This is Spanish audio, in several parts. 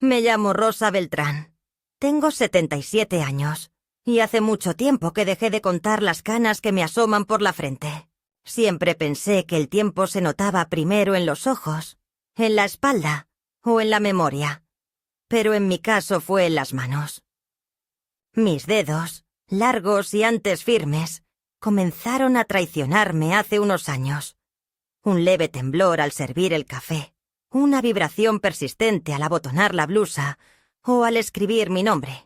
Me llamo Rosa Beltrán. Tengo 77 años. Y hace mucho tiempo que dejé de contar las canas que me asoman por la frente. Siempre pensé que el tiempo se notaba primero en los ojos, en la espalda o en la memoria. Pero en mi caso fue en las manos. Mis dedos, largos y antes firmes, comenzaron a traicionarme hace unos años. Un leve temblor al servir el café, una vibración persistente al abotonar la blusa o al escribir mi nombre.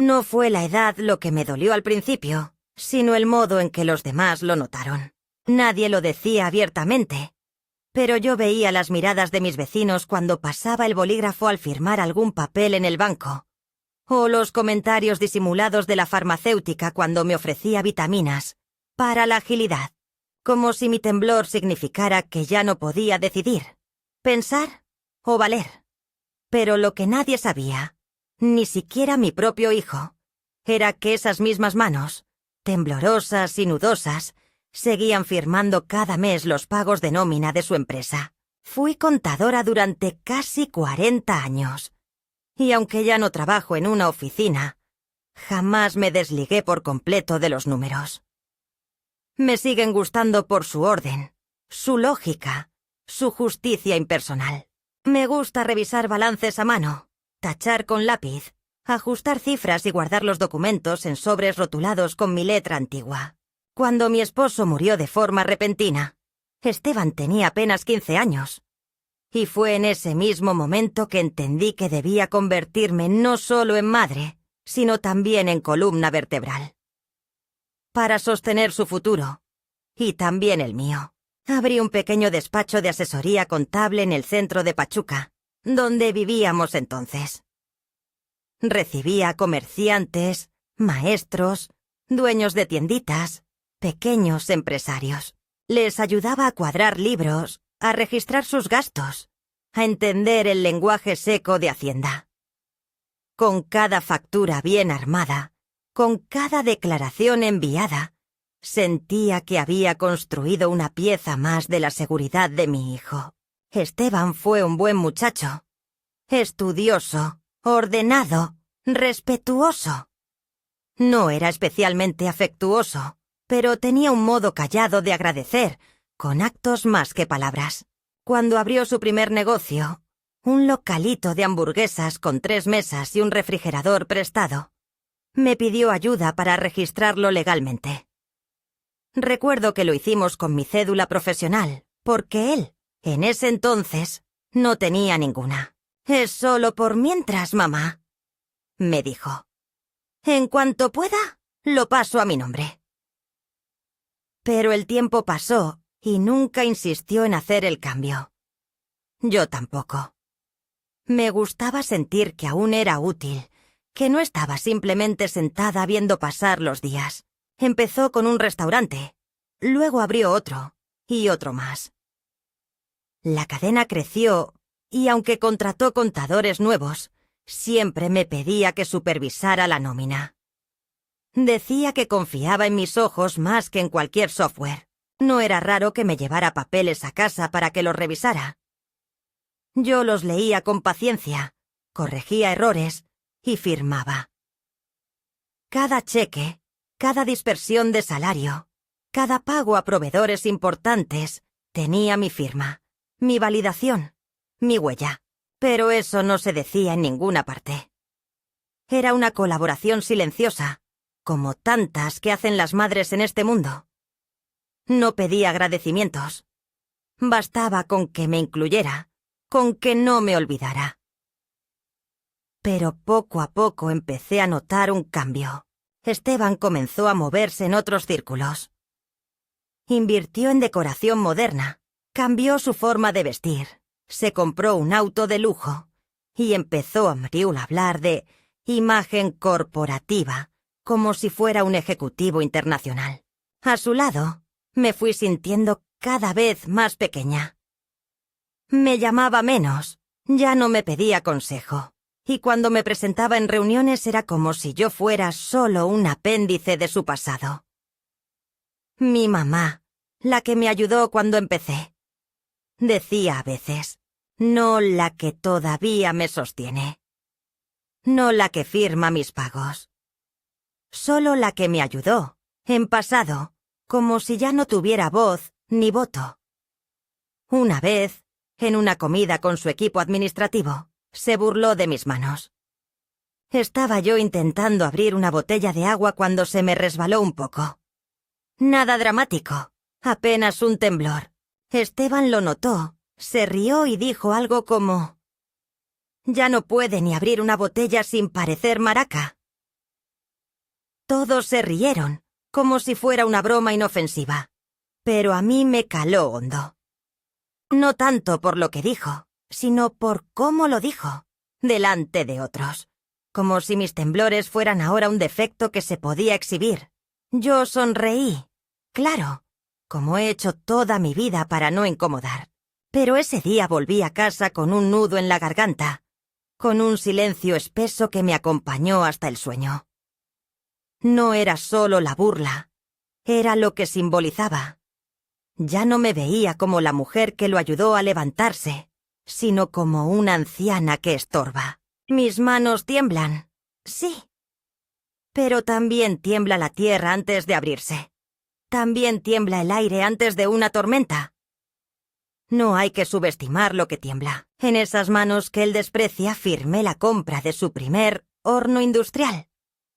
No fue la edad lo que me dolió al principio, sino el modo en que los demás lo notaron. Nadie lo decía abiertamente, pero yo veía las miradas de mis vecinos cuando pasaba el bolígrafo al firmar algún papel en el banco, o los comentarios disimulados de la farmacéutica cuando me ofrecía vitaminas para la agilidad, como si mi temblor significara que ya no podía decidir, pensar o valer. Pero lo que nadie sabía, ni siquiera mi propio hijo, era que esas mismas manos, temblorosas y nudosas, seguían firmando cada mes los pagos de nómina de su empresa. Fui contadora durante casi 40 años. Y aunque ya no trabajo en una oficina, jamás me desligué por completo de los números. Me siguen gustando por su orden, su lógica, su justicia impersonal. Me gusta revisar balances a mano, tachar con lápiz, ajustar cifras y guardar los documentos en sobres rotulados con mi letra antigua. Cuando mi esposo murió de forma repentina, Esteban tenía apenas 15 años. Y fue en ese mismo momento que entendí que debía convertirme no solo en madre, sino también en columna vertebral. Para sostener su futuro, y también el mío, abrí un pequeño despacho de asesoría contable en el centro de Pachuca, donde vivíamos entonces. Recibía comerciantes, maestros, dueños de tienditas, pequeños empresarios. Les ayudaba a cuadrar libros, a registrar sus gastos, a entender el lenguaje seco de Hacienda. Con cada factura bien armada, con cada declaración enviada, sentía que había construido una pieza más de la seguridad de mi hijo. Esteban fue un buen muchacho, estudioso, ordenado, respetuoso. No era especialmente afectuoso, pero tenía un modo callado de agradecer, con actos más que palabras. Cuando abrió su primer negocio, un localito de hamburguesas con 3 mesas y un refrigerador prestado, me pidió ayuda para registrarlo legalmente. Recuerdo que lo hicimos con mi cédula profesional, porque él, en ese entonces, no tenía ninguna. «Es solo por mientras, mamá», me dijo. «En cuanto pueda, lo paso a mi nombre». Pero el tiempo pasó y nunca insistió en hacer el cambio. Yo tampoco. Me gustaba sentir que aún era útil, que no estaba simplemente sentada viendo pasar los días. Empezó con un restaurante, luego abrió otro, y otro más. La cadena creció, y aunque contrató contadores nuevos, siempre me pedía que supervisara la nómina. Decía que confiaba en mis ojos más que en cualquier software. No era raro que me llevara papeles a casa para que los revisara. Yo los leía con paciencia, corregía errores y firmaba. Cada cheque, cada dispersión de salario, cada pago a proveedores importantes tenía mi firma, mi validación, mi huella. Pero eso no se decía en ninguna parte. Era una colaboración silenciosa, como tantas que hacen las madres en este mundo. No pedía agradecimientos. Bastaba con que me incluyera, con que no me olvidara. Pero poco a poco empecé a notar un cambio. Esteban comenzó a moverse en otros círculos. Invirtió en decoración moderna, cambió su forma de vestir, se compró un auto de lujo y empezó a hablar de imagen corporativa, como si fuera un ejecutivo internacional. A su lado, me fui sintiendo cada vez más pequeña. Me llamaba menos, ya no me pedía consejo, y cuando me presentaba en reuniones era como si yo fuera solo un apéndice de su pasado. Mi mamá, la que me ayudó cuando empecé, decía a veces, no la que todavía me sostiene. No la que firma mis pagos. Solo la que me ayudó, en pasado, como si ya no tuviera voz ni voto. Una vez, en una comida con su equipo administrativo, se burló de mis manos. Estaba yo intentando abrir una botella de agua cuando se me resbaló un poco. Nada dramático, apenas un temblor. Esteban lo notó, se rió y dijo algo como: «Ya no puede ni abrir una botella sin parecer maraca». Todos se rieron, como si fuera una broma inofensiva, pero a mí me caló hondo. No tanto por lo que dijo, sino por cómo lo dijo, delante de otros, como si mis temblores fueran ahora un defecto que se podía exhibir. Yo sonreí, claro, como he hecho toda mi vida para no incomodar. Pero ese día volví a casa con un nudo en la garganta, con un silencio espeso que me acompañó hasta el sueño. No era solo la burla, era lo que simbolizaba. Ya no me veía como la mujer que lo ayudó a levantarse, sino como una anciana que estorba. Mis manos tiemblan, sí. Pero también tiembla la tierra antes de abrirse. También tiembla el aire antes de una tormenta. No hay que subestimar lo que tiembla. En esas manos que él desprecia firmé la compra de su primer horno industrial,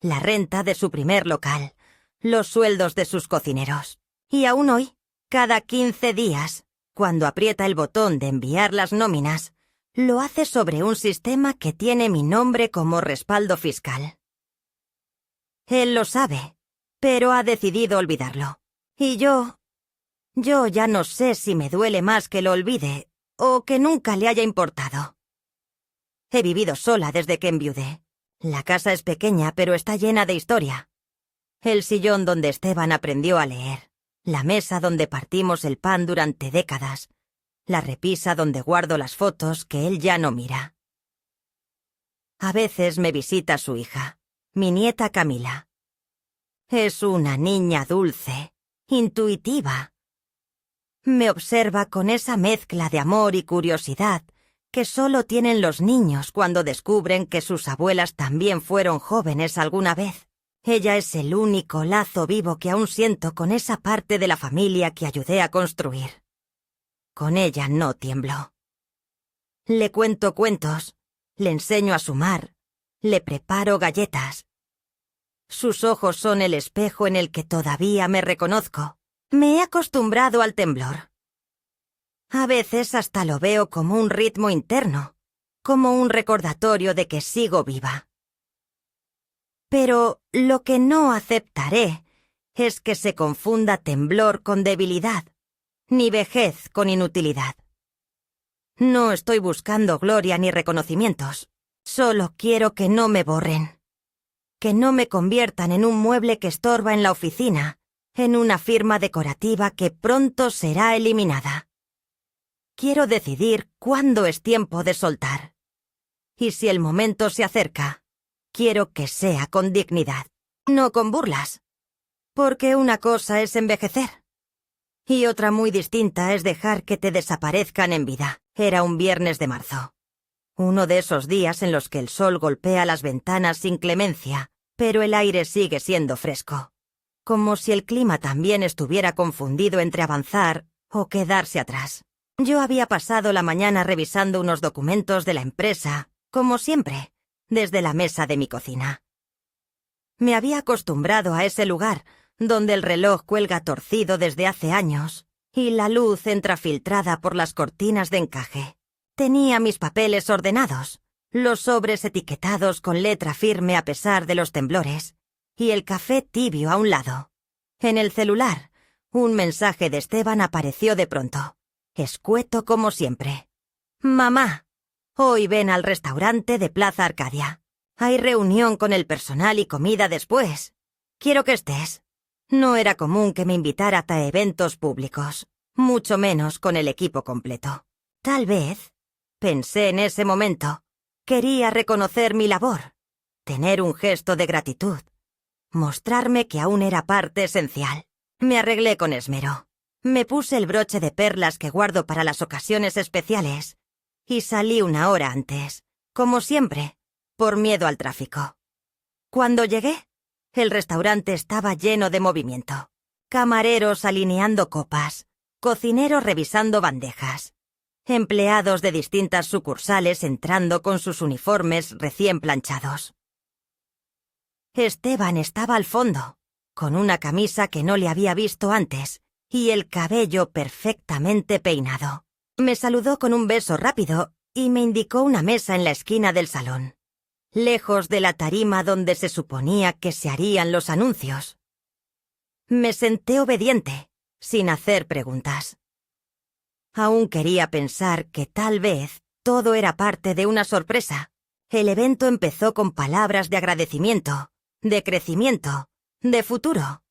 la renta de su primer local, los sueldos de sus cocineros. Y aún hoy, cada 15 días, cuando aprieta el botón de enviar las nóminas, lo hace sobre un sistema que tiene mi nombre como respaldo fiscal. Él lo sabe, pero ha decidido olvidarlo. Y yo ya no sé si me duele más que lo olvide o que nunca le haya importado. He vivido sola desde que enviudé. La casa es pequeña, pero está llena de historia. El sillón donde Esteban aprendió a leer, la mesa donde partimos el pan durante décadas, la repisa donde guardo las fotos que él ya no mira. A veces me visita su hija, mi nieta Camila. Es una niña dulce, intuitiva. Me observa con esa mezcla de amor y curiosidad que solo tienen los niños cuando descubren que sus abuelas también fueron jóvenes alguna vez. Ella es el único lazo vivo que aún siento con esa parte de la familia que ayudé a construir. Con ella no tiemblo. Le cuento cuentos, le enseño a sumar, le preparo galletas. Sus ojos son el espejo en el que todavía me reconozco. Me he acostumbrado al temblor. A veces hasta lo veo como un ritmo interno, como un recordatorio de que sigo viva. Pero lo que no aceptaré es que se confunda temblor con debilidad, ni vejez con inutilidad. No estoy buscando gloria ni reconocimientos, solo quiero que no me borren, que no me conviertan en un mueble que estorba en la oficina, en una firma decorativa que pronto será eliminada. Quiero decidir cuándo es tiempo de soltar. Y si el momento se acerca, quiero que sea con dignidad, no con burlas. Porque una cosa es envejecer, y otra muy distinta es dejar que te desaparezcan en vida. Era un viernes de marzo. Uno de esos días en los que el sol golpea las ventanas sin clemencia, pero el aire sigue siendo fresco. Como si el clima también estuviera confundido entre avanzar o quedarse atrás. Yo había pasado la mañana revisando unos documentos de la empresa, como siempre, desde la mesa de mi cocina. Me había acostumbrado a ese lugar, donde el reloj cuelga torcido desde hace años, y la luz entra filtrada por las cortinas de encaje. Tenía mis papeles ordenados, los sobres etiquetados con letra firme a pesar de los temblores, y el café tibio a un lado. En el celular, un mensaje de Esteban apareció de pronto, escueto como siempre. «Mamá, hoy ven al restaurante de Plaza Arcadia. Hay reunión con el personal y comida después. Quiero que estés». No era común que me invitara a eventos públicos, mucho menos con el equipo completo. Tal vez, pensé en ese momento, quería reconocer mi labor, tener un gesto de gratitud, mostrarme que aún era parte esencial. Me arreglé con esmero. Me puse el broche de perlas que guardo para las ocasiones especiales y salí 1 hora antes, como siempre, por miedo al tráfico. Cuando llegué, el restaurante estaba lleno de movimiento. Camareros alineando copas, cocineros revisando bandejas, empleados de distintas sucursales entrando con sus uniformes recién planchados. Esteban estaba al fondo, con una camisa que no le había visto antes y el cabello perfectamente peinado. Me saludó con un beso rápido y me indicó una mesa en la esquina del salón, lejos de la tarima donde se suponía que se harían los anuncios. Me senté obediente, sin hacer preguntas. Aún quería pensar que tal vez todo era parte de una sorpresa. El evento empezó con palabras de agradecimiento, de crecimiento, de futuro.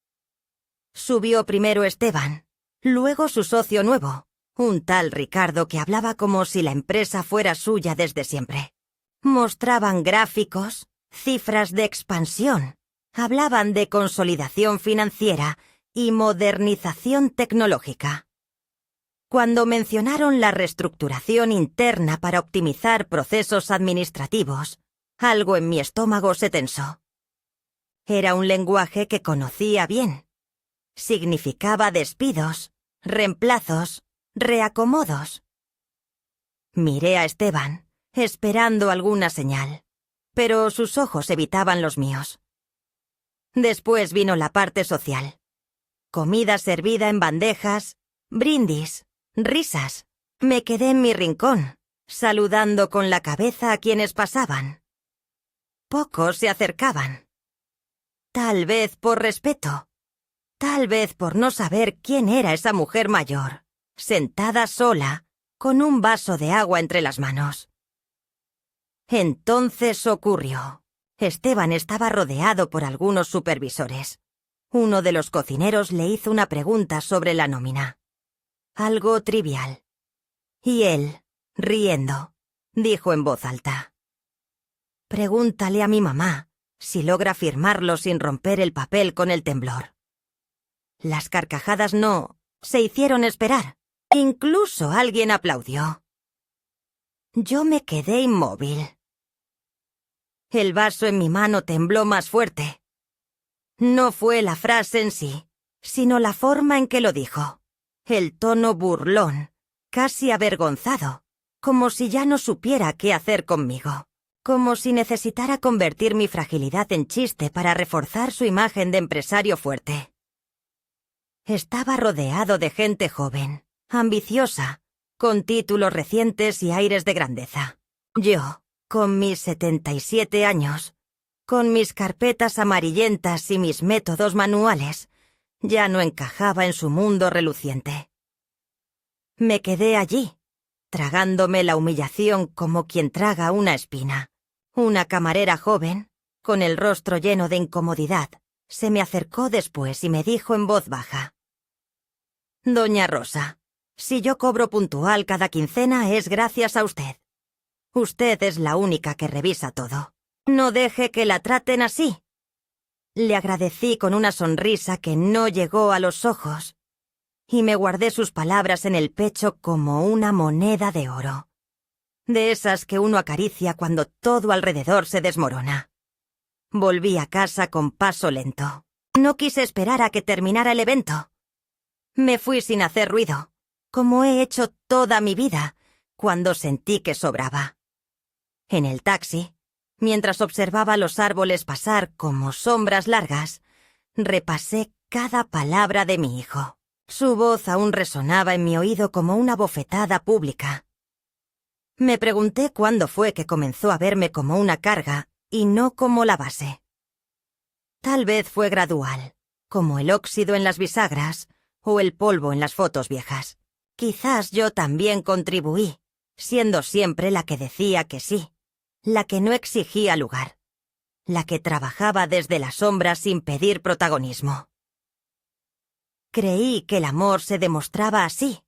Subió primero Esteban, luego su socio nuevo, un tal Ricardo que hablaba como si la empresa fuera suya desde siempre. Mostraban gráficos, cifras de expansión, hablaban de consolidación financiera y modernización tecnológica. Cuando mencionaron la reestructuración interna para optimizar procesos administrativos, algo en mi estómago se tensó. Era un lenguaje que conocía bien. Significaba despidos, reemplazos, reacomodos. Miré a Esteban, esperando alguna señal, pero sus ojos evitaban los míos. Después vino la parte social. Comida servida en bandejas, brindis, risas. Me quedé en mi rincón, saludando con la cabeza a quienes pasaban. Pocos se acercaban. Tal vez por respeto, tal vez por no saber quién era esa mujer mayor, sentada sola, con un vaso de agua entre las manos. Entonces ocurrió. Esteban estaba rodeado por algunos supervisores. Uno de los cocineros le hizo una pregunta sobre la nómina. Algo trivial. Y él, riendo, dijo en voz alta: «Pregúntale a mi mamá si logra firmarlo sin romper el papel con el temblor». Las carcajadas no se hicieron esperar. Incluso alguien aplaudió. Yo me quedé inmóvil. El vaso en mi mano tembló más fuerte. No fue la frase en sí, sino la forma en que lo dijo. El tono burlón, casi avergonzado, como si ya no supiera qué hacer conmigo, como si necesitara convertir mi fragilidad en chiste para reforzar su imagen de empresario fuerte. Estaba rodeado de gente joven, ambiciosa, con títulos recientes y aires de grandeza. Yo, con mis 77 años, con mis carpetas amarillentas y mis métodos manuales, ya no encajaba en su mundo reluciente. Me quedé allí, tragándome la humillación como quien traga una espina. Una camarera joven, con el rostro lleno de incomodidad, se me acercó después y me dijo en voz baja: «Doña Rosa, si yo cobro puntual cada quincena es gracias a usted. Usted es la única que revisa todo. No deje que la traten así». Le agradecí con una sonrisa que no llegó a los ojos, y me guardé sus palabras en el pecho como una moneda de oro. De esas que uno acaricia cuando todo alrededor se desmorona. Volví a casa con paso lento. No quise esperar a que terminara el evento. Me fui sin hacer ruido, como he hecho toda mi vida, cuando sentí que sobraba. En el taxi, mientras observaba los árboles pasar como sombras largas, repasé cada palabra de mi hijo. Su voz aún resonaba en mi oído como una bofetada pública. Me pregunté cuándo fue que comenzó a verme como una carga y no como la base. Tal vez fue gradual, como el óxido en las bisagras o el polvo en las fotos viejas. Quizás yo también contribuí, siendo siempre la que decía que sí, la que no exigía lugar, la que trabajaba desde la sombra sin pedir protagonismo. Creí que el amor se demostraba así,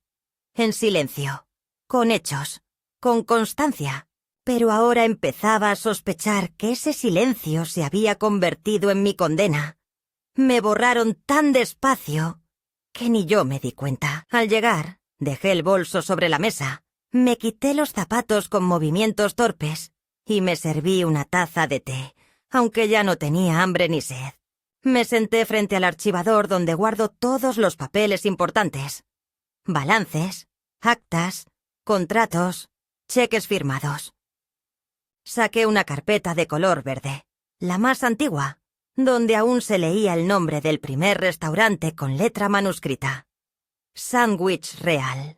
en silencio, con hechos, con constancia, pero ahora empezaba a sospechar que ese silencio se había convertido en mi condena. Me borraron tan despacio que ni yo me di cuenta. Al llegar, dejé el bolso sobre la mesa, Me quité los zapatos con movimientos torpes y me serví una taza de té, aunque ya no tenía hambre ni sed. Me senté frente al archivador donde guardo todos los papeles importantes. Balances, actas, contratos, cheques firmados. Saqué una carpeta de color verde, la más antigua, donde aún se leía el nombre del primer restaurante con letra manuscrita. Sandwich Real.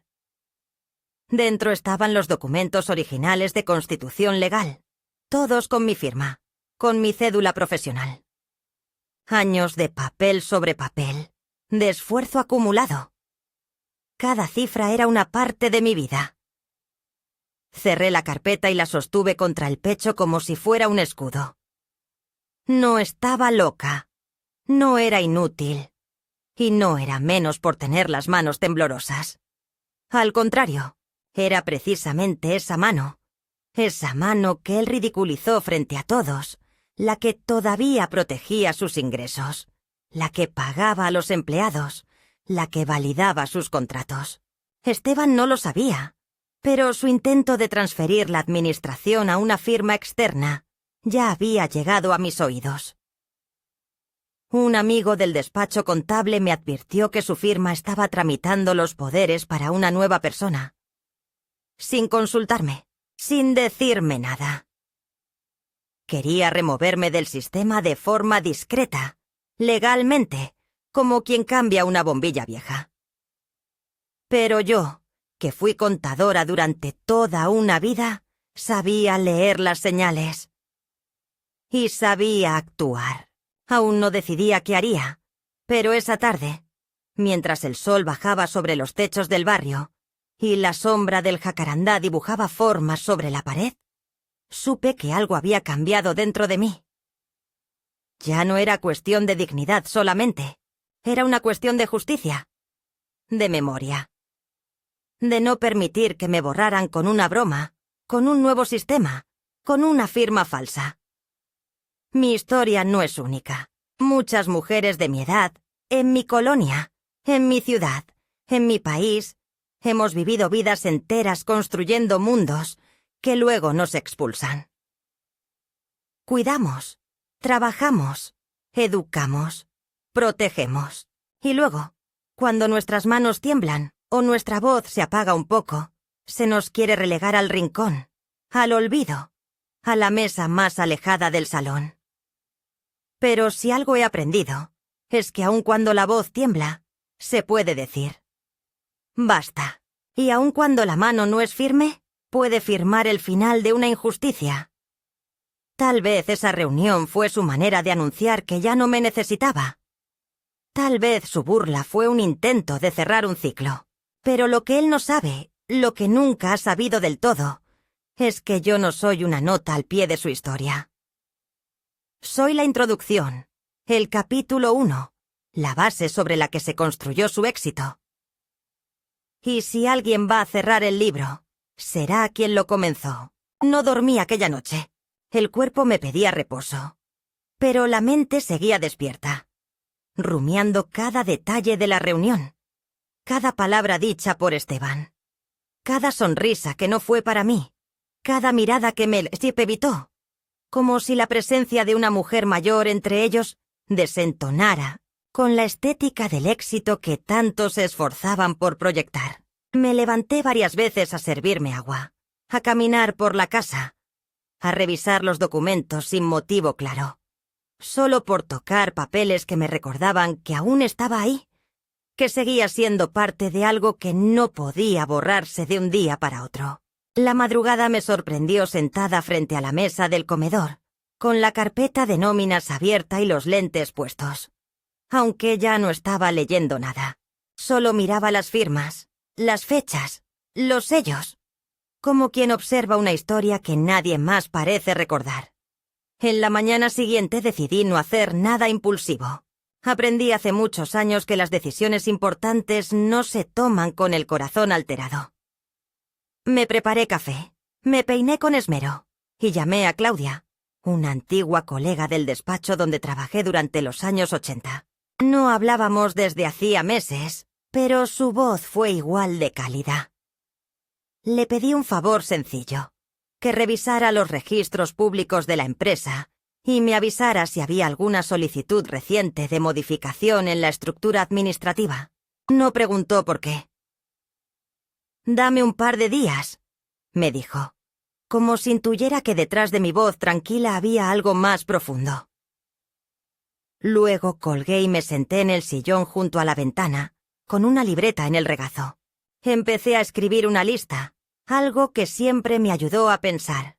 Dentro estaban los documentos originales de constitución legal, todos con mi firma, con mi cédula profesional. Años de papel sobre papel, de esfuerzo acumulado. Cada cifra era una parte de mi vida. Cerré la carpeta y la sostuve contra el pecho como si fuera un escudo. No estaba loca, no era inútil, y no era menos por tener las manos temblorosas. Al contrario, era precisamente esa mano que él ridiculizó frente a todos, la que todavía protegía sus ingresos, la que pagaba a los empleados, la que validaba sus contratos. Esteban no lo sabía, pero su intento de transferir la administración a una firma externa ya había llegado a mis oídos. Un amigo del despacho contable me advirtió que su firma estaba tramitando los poderes para una nueva persona, sin consultarme, sin decirme nada. Quería removerme del sistema de forma discreta, legalmente, como quien cambia una bombilla vieja. Pero yo, que fui contadora durante toda una vida, sabía leer las señales. Y sabía actuar. Aún no decidía qué haría, pero esa tarde, mientras el sol bajaba sobre los techos del barrio y la sombra del jacarandá dibujaba formas sobre la pared, supe que algo había cambiado dentro de mí. Ya no era cuestión de dignidad solamente, era una cuestión de justicia, de memoria, de no permitir que me borraran con una broma, con un nuevo sistema, con una firma falsa. Mi historia no es única. Muchas mujeres de mi edad, en mi colonia, en mi ciudad, en mi país, hemos vivido vidas enteras construyendo mundos que luego nos expulsan. Cuidamos, trabajamos, educamos, protegemos. Y luego, cuando nuestras manos tiemblan o nuestra voz se apaga un poco, se nos quiere relegar al rincón, al olvido, a la mesa más alejada del salón. Pero si algo he aprendido, es que aun cuando la voz tiembla, se puede decir: basta. Y aun cuando la mano no es firme, puede firmar el final de una injusticia. Tal vez esa reunión fue su manera de anunciar que ya no me necesitaba. Tal vez su burla fue un intento de cerrar un ciclo. Pero lo que él no sabe, lo que nunca ha sabido del todo, es que yo no soy una nota al pie de su historia. Soy la introducción, el capítulo 1, la base sobre la que se construyó su éxito. Y si alguien va a cerrar el libro, será quien lo comenzó. No dormí aquella noche. El cuerpo me pedía reposo. Pero la mente seguía despierta, rumiando cada detalle de la reunión, cada palabra dicha por Esteban, cada sonrisa que no fue para mí, cada mirada que me evitó, como si la presencia de una mujer mayor entre ellos desentonara con la estética del éxito que tanto se esforzaban por proyectar. Me levanté varias veces a servirme agua, a caminar por la casa, a revisar los documentos sin motivo claro, solo por tocar papeles que me recordaban que aún estaba ahí, que seguía siendo parte de algo que no podía borrarse de un día para otro. La madrugada me sorprendió sentada frente a la mesa del comedor, con la carpeta de nóminas abierta y los lentes puestos. Aunque ya no estaba leyendo nada, solo miraba las firmas, las fechas, los sellos, como quien observa una historia que nadie más parece recordar. En la mañana siguiente decidí no hacer nada impulsivo. Aprendí hace muchos años que las decisiones importantes no se toman con el corazón alterado. Me preparé café, me peiné con esmero y llamé a Claudia, una antigua colega del despacho donde trabajé durante los años 80. No hablábamos desde hacía meses, pero su voz fue igual de cálida. Le pedí un favor sencillo, que revisara los registros públicos de la empresa y me avisara si había alguna solicitud reciente de modificación en la estructura administrativa. No preguntó por qué. «Dame un par de días», me dijo, como si intuyera que detrás de mi voz tranquila había algo más profundo. Luego colgué y me senté en el sillón junto a la ventana, con una libreta en el regazo. Empecé a escribir una lista, algo que siempre me ayudó a pensar.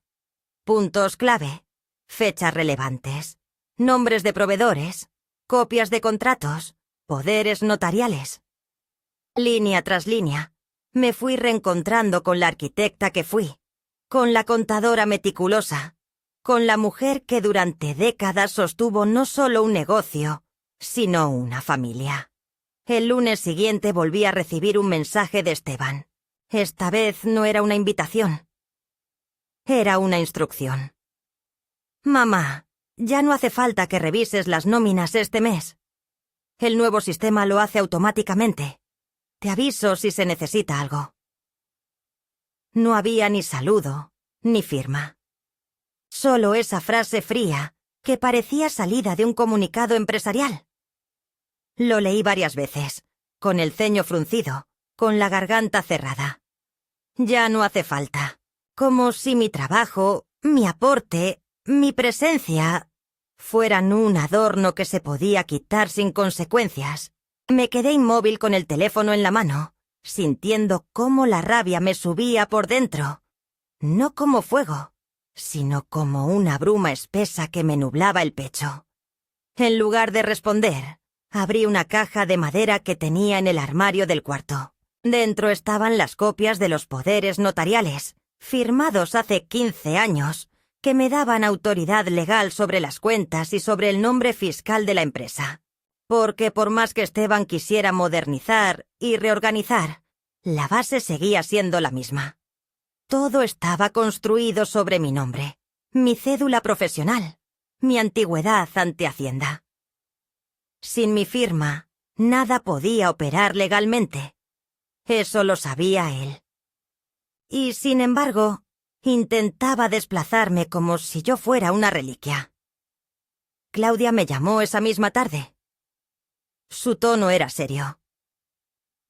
Puntos clave, fechas relevantes, nombres de proveedores, copias de contratos, poderes notariales. Línea tras línea, me fui reencontrando con la arquitecta que fui, con la contadora meticulosa, con la mujer que durante décadas sostuvo no solo un negocio, sino una familia. El lunes siguiente volví a recibir un mensaje de Esteban. Esta vez no era una invitación. Era una instrucción. «Mamá, ya no hace falta que revises las nóminas este mes. El nuevo sistema lo hace automáticamente. Te aviso si se necesita algo». No había ni saludo, ni firma. Solo esa frase fría, que parecía salida de un comunicado empresarial. Lo leí varias veces, con el ceño fruncido, con la garganta cerrada. Ya no hace falta. Como si mi trabajo, mi aporte, mi presencia fueran un adorno que se podía quitar sin consecuencias. Me quedé inmóvil con el teléfono en la mano, sintiendo cómo la rabia me subía por dentro. No como fuego, sino como una bruma espesa que me nublaba el pecho. En lugar de responder, abrí una caja de madera que tenía en el armario del cuarto. Dentro estaban las copias de los poderes notariales, firmados hace 15 años, que me daban autoridad legal sobre las cuentas y sobre el nombre fiscal de la empresa. Porque por más que Esteban quisiera modernizar y reorganizar, la base seguía siendo la misma. Todo estaba construido sobre mi nombre, mi cédula profesional, mi antigüedad ante Hacienda. Sin mi firma, nada podía operar legalmente. Eso lo sabía él. Y, sin embargo, intentaba desplazarme como si yo fuera una reliquia. Claudia me llamó esa misma tarde. Su tono era serio.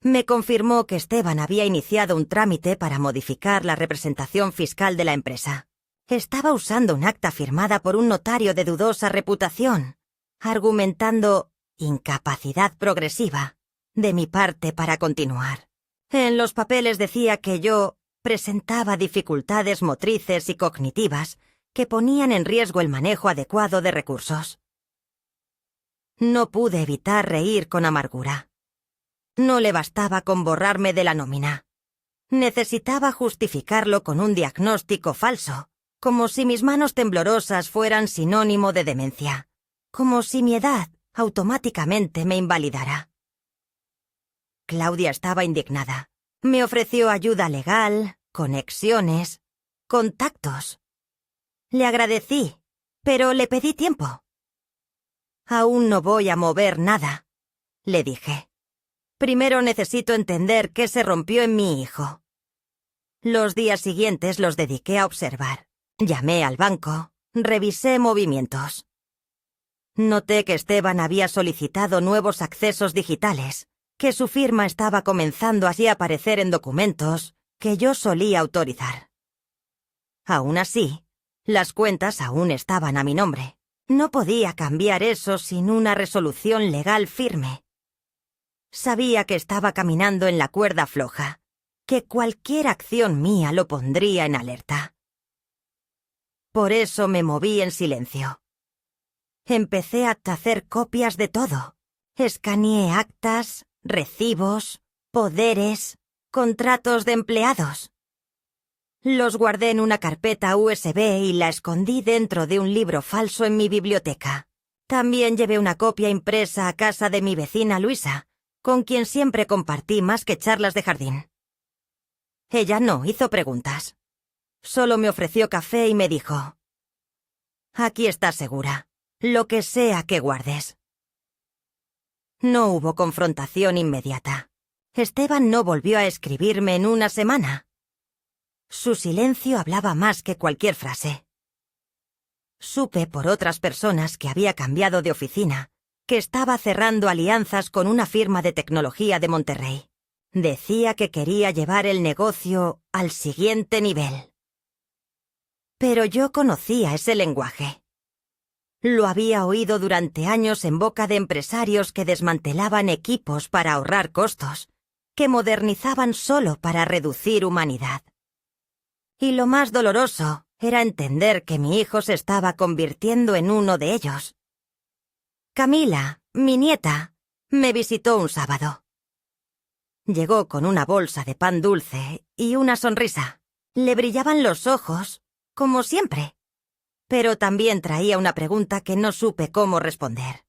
Me confirmó que Esteban había iniciado un trámite para modificar la representación fiscal de la empresa. Estaba usando un acta firmada por un notario de dudosa reputación, argumentando incapacidad progresiva de mi parte para continuar. En los papeles decía que yo presentaba dificultades motrices y cognitivas que ponían en riesgo el manejo adecuado de recursos. No pude evitar reír con amargura. No le bastaba con borrarme de la nómina. Necesitaba justificarlo con un diagnóstico falso, como si mis manos temblorosas fueran sinónimo de demencia, como si mi edad automáticamente me invalidara. Claudia estaba indignada. Me ofreció ayuda legal, conexiones, contactos. Le agradecí, pero le pedí tiempo. «Aún no voy a mover nada», le dije. «Primero necesito entender qué se rompió en mi hijo». Los días siguientes los dediqué a observar. Llamé al banco, revisé movimientos. Noté que Esteban había solicitado nuevos accesos digitales, que su firma estaba comenzando así a aparecer en documentos que yo solía autorizar. Aún así, las cuentas aún estaban a mi nombre. No podía cambiar eso sin una resolución legal firme. Sabía que estaba caminando en la cuerda floja, que cualquier acción mía lo pondría en alerta. Por eso me moví en silencio. Empecé a hacer copias de todo. Escaneé actas, recibos, poderes, contratos de empleados. Los guardé en una carpeta USB y la escondí dentro de un libro falso en mi biblioteca. También llevé una copia impresa a casa de mi vecina Luisa, con quien siempre compartí más que charlas de jardín. Ella no hizo preguntas. Solo me ofreció café y me dijo: «Aquí estás segura, lo que sea que guardes». No hubo confrontación inmediata. Esteban no volvió a escribirme en una semana. Su silencio hablaba más que cualquier frase. Supe por otras personas que había cambiado de oficina, que estaba cerrando alianzas con una firma de tecnología de Monterrey. Decía que quería llevar el negocio al siguiente nivel. Pero yo conocía ese lenguaje. Lo había oído durante años en boca de empresarios que desmantelaban equipos para ahorrar costos, que modernizaban solo para reducir humanidad. Y lo más doloroso era entender que mi hijo se estaba convirtiendo en uno de ellos. Camila, mi nieta, me visitó un sábado. Llegó con una bolsa de pan dulce y una sonrisa. Le brillaban los ojos, como siempre. Pero también traía una pregunta que no supe cómo responder.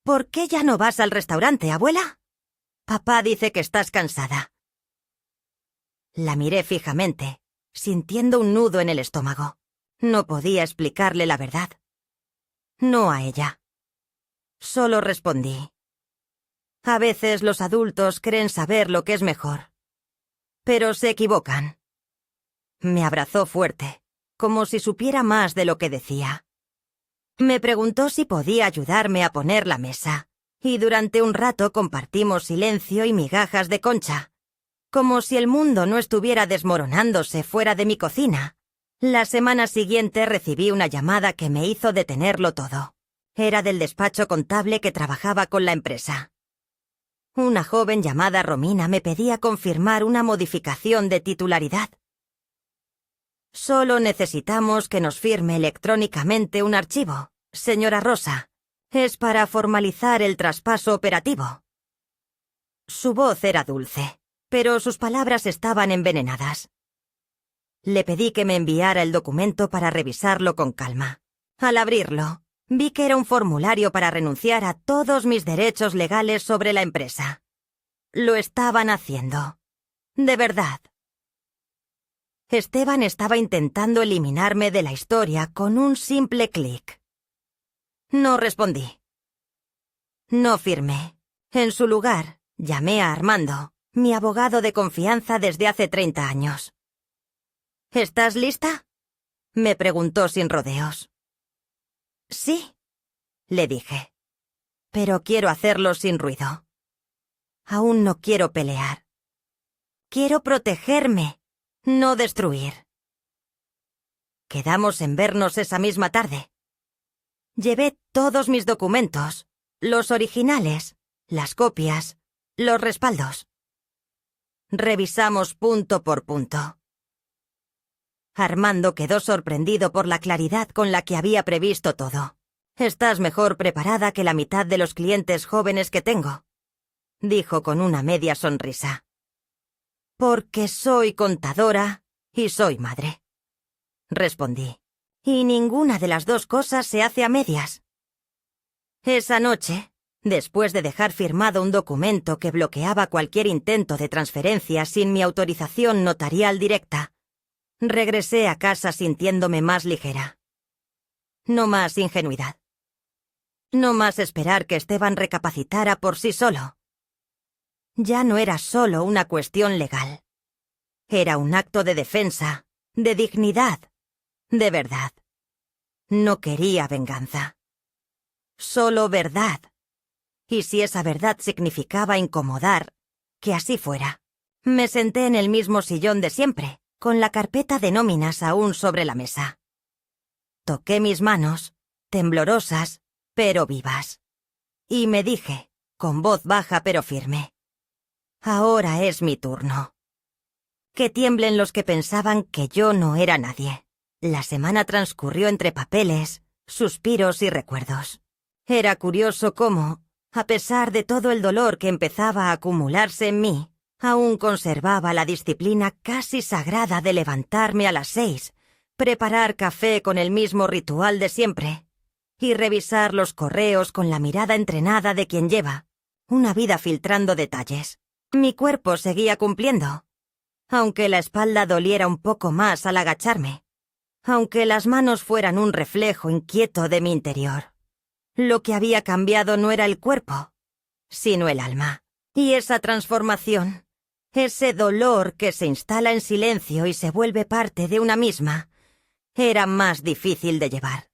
¿Por qué ya no vas al restaurante, abuela? Papá dice que estás cansada. La miré fijamente, sintiendo un nudo en el estómago. No podía explicarle la verdad. No a ella. Solo respondí. A veces los adultos creen saber lo que es mejor. Pero se equivocan. Me abrazó fuerte, como si supiera más de lo que decía. Me preguntó si podía ayudarme a poner la mesa, y durante un rato compartimos silencio y migajas de concha, como si el mundo no estuviera desmoronándose fuera de mi cocina. La semana siguiente recibí una llamada que me hizo detenerlo todo. Era del despacho contable que trabajaba con la empresa. Una joven llamada Romina me pedía confirmar una modificación de titularidad. Solo necesitamos que nos firme electrónicamente un archivo, señora Rosa. Es para formalizar el traspaso operativo. Su voz era dulce, pero sus palabras estaban envenenadas. Le pedí que me enviara el documento para revisarlo con calma. Al abrirlo, vi que era un formulario para renunciar a todos mis derechos legales sobre la empresa. Lo estaban haciendo. De verdad. Esteban estaba intentando eliminarme de la historia con un simple clic. No respondí. No firmé. En su lugar, llamé a Armando, mi abogado de confianza desde hace 30 años. ¿Estás lista?, me preguntó sin rodeos. Sí, le dije. Pero quiero hacerlo sin ruido. Aún no quiero pelear. Quiero protegerme, no destruir. Quedamos en vernos esa misma tarde. Llevé todos mis documentos, los originales, las copias, los respaldos. Revisamos punto por punto. Armando quedó sorprendido por la claridad con la que había previsto todo. «Estás mejor preparada que la mitad de los clientes jóvenes que tengo», dijo con una media sonrisa. «Porque soy contadora y soy madre», respondí. «Y ninguna de las dos cosas se hace a medias». Esa noche, después de dejar firmado un documento que bloqueaba cualquier intento de transferencia sin mi autorización notarial directa, regresé a casa sintiéndome más ligera. No más ingenuidad. No más esperar que Esteban recapacitara por sí solo. Ya no era solo una cuestión legal. Era un acto de defensa, de dignidad, de verdad. No quería venganza. Solo verdad. Y si esa verdad significaba incomodar, que así fuera. Me senté en el mismo sillón de siempre, con la carpeta de nóminas aún sobre la mesa. Toqué mis manos, temblorosas, pero vivas. Y me dije, con voz baja pero firme: «Ahora es mi turno». Que tiemblen los que pensaban que yo no era nadie. La semana transcurrió entre papeles, suspiros y recuerdos. Era curioso cómo, a pesar de todo el dolor que empezaba a acumularse en mí, aún conservaba la disciplina casi sagrada de levantarme a las 6, preparar café con el mismo ritual de siempre y revisar los correos con la mirada entrenada de quien lleva una vida filtrando detalles. Mi cuerpo seguía cumpliendo, aunque la espalda doliera un poco más al agacharme, aunque las manos fueran un reflejo inquieto de mi interior. Lo que había cambiado no era el cuerpo, sino el alma. Y esa transformación Ese dolor que se instala en silencio y se vuelve parte de una misma, era más difícil de llevar.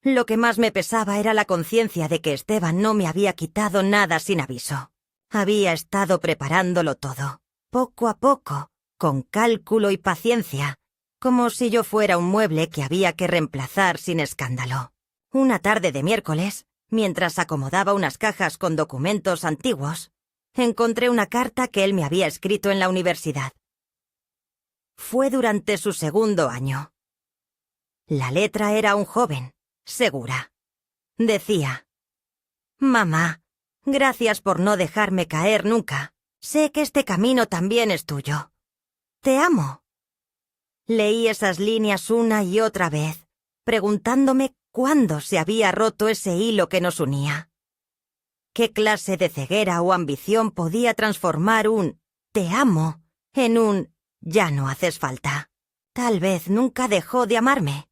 Lo que más me pesaba era la conciencia de que Esteban no me había quitado nada sin aviso. Había estado preparándolo todo, poco a poco, con cálculo y paciencia, como si yo fuera un mueble que había que reemplazar sin escándalo. Una tarde de miércoles, mientras acomodaba unas cajas con documentos antiguos, encontré una carta que él me había escrito en la universidad. Fue durante su segundo año. La letra era un joven, segura. Decía: «Mamá, gracias por no dejarme caer nunca. Sé que este camino también es tuyo. Te amo». Leí esas líneas una y otra vez, preguntándome cuándo se había roto ese hilo que nos unía. ¿Qué clase de ceguera o ambición podía transformar un «te amo» en un «ya no haces falta»? Tal vez nunca dejó de amarme,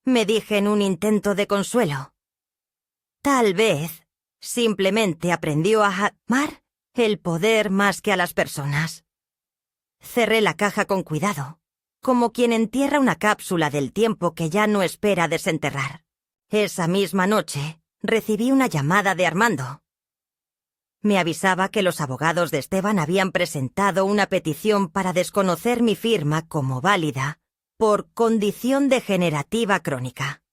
me dije en un intento de consuelo. Tal vez simplemente aprendió a amar el poder más que a las personas. Cerré la caja con cuidado, como quien entierra una cápsula del tiempo que ya no espera desenterrar. Esa misma noche recibí una llamada de Armando. Me avisaba que los abogados de Esteban habían presentado una petición para desconocer mi firma como válida por condición degenerativa crónica.